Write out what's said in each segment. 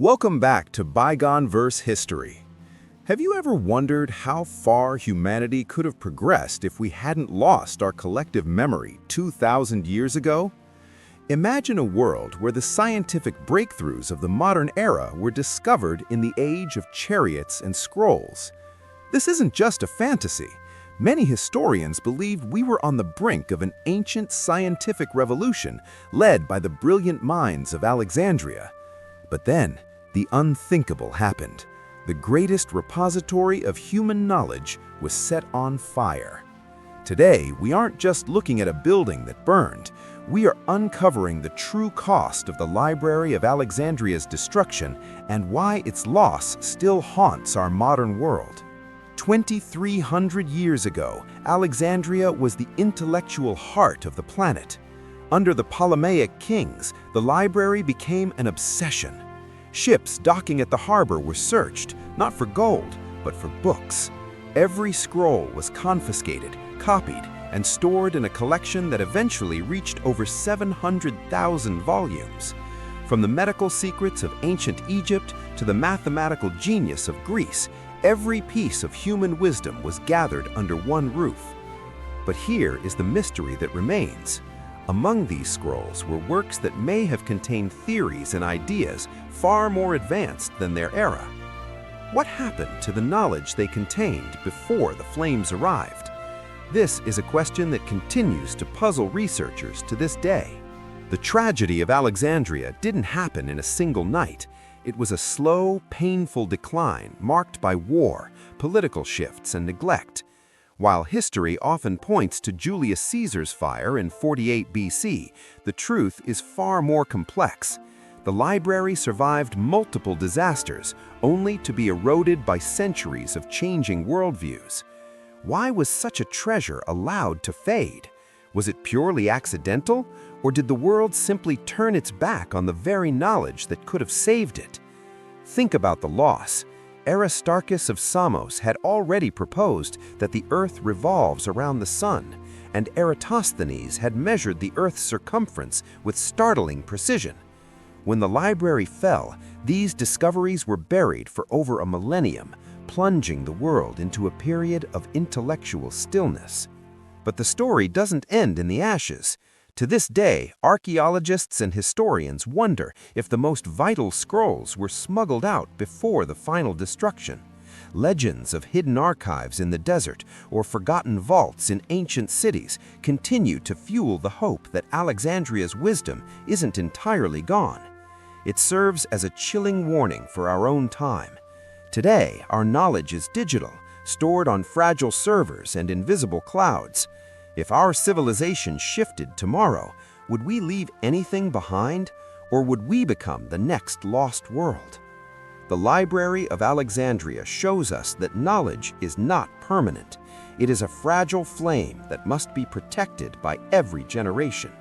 Welcome back to Bygoneverse history. Have you ever wondered how far humanity could have progressed if we hadn't lost our collective memory 2,000 years ago? Imagine a world where the scientific breakthroughs of the modern era were discovered in the age of chariots and scrolls. This isn't just a fantasy. Many historians believed we were on the brink of an ancient scientific revolution led by the brilliant minds of Alexandria. But then, the unthinkable happened. The greatest repository of human knowledge was set on fire. Today, we aren't just looking at a building that burned. We are uncovering the true cost of the Library of Alexandria's destruction and why its loss still haunts our modern world. 2,300 years ago, Alexandria was the intellectual heart of the planet. Under the Ptolemaic kings, the library became an obsession. Ships docking at the harbor were searched, not for gold, but for books. Every scroll was confiscated, copied, and stored in a collection that eventually reached over 700,000 volumes. From the medical secrets of ancient Egypt to the mathematical genius of Greece, every piece of human wisdom was gathered under one roof. But here is the mystery that remains. Among these scrolls were works that may have contained theories and ideas far more advanced than their era. What happened to the knowledge they contained before the flames arrived? This is a question that continues to puzzle researchers to this day. The tragedy of Alexandria didn't happen in a single night. It was a slow, painful decline marked by war, political shifts, and neglect. While history often points to Julius Caesar's fire in 48 BC, the truth is far more complex. The library survived multiple disasters, only to be eroded by centuries of changing worldviews. Why was such a treasure allowed to fade? Was it purely accidental, or did the world simply turn its back on the very knowledge that could have saved it? Think about the loss. Aristarchus of Samos had already proposed that the Earth revolves around the Sun, and Eratosthenes had measured the Earth's circumference with startling precision. When the library fell, these discoveries were buried for over a millennium, plunging the world into a period of intellectual stillness. But the story doesn't end in the ashes. To this day, archaeologists and historians wonder if the most vital scrolls were smuggled out before the final destruction. Legends of hidden archives in the desert or forgotten vaults in ancient cities continue to fuel the hope that Alexandria's wisdom isn't entirely gone. It serves as a chilling warning for our own time. Today, our knowledge is digital, stored on fragile servers and invisible clouds. If our civilization shifted tomorrow, would we leave anything behind, or would we become the next lost world? The Library of Alexandria shows us that knowledge is not permanent. It is a fragile flame that must be protected by every generation.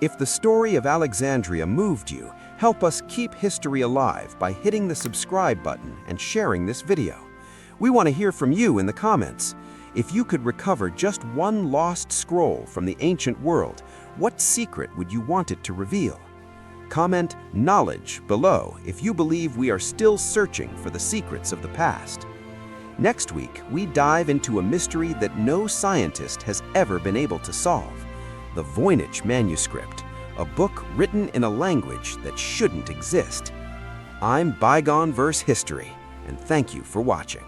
If the story of Alexandria moved you, help us keep history alive by hitting the subscribe button and sharing this video. We want to hear from you in the comments. If you could recover just one lost scroll from the ancient world, what secret would you want it to reveal? Comment "knowledge" below if you believe we are still searching for the secrets of the past. Next week, we dive into a mystery that no scientist has ever been able to solve: the Voynich manuscript, a book written in a language that shouldn't exist. I'm Bygoneverse History, and thank you for watching.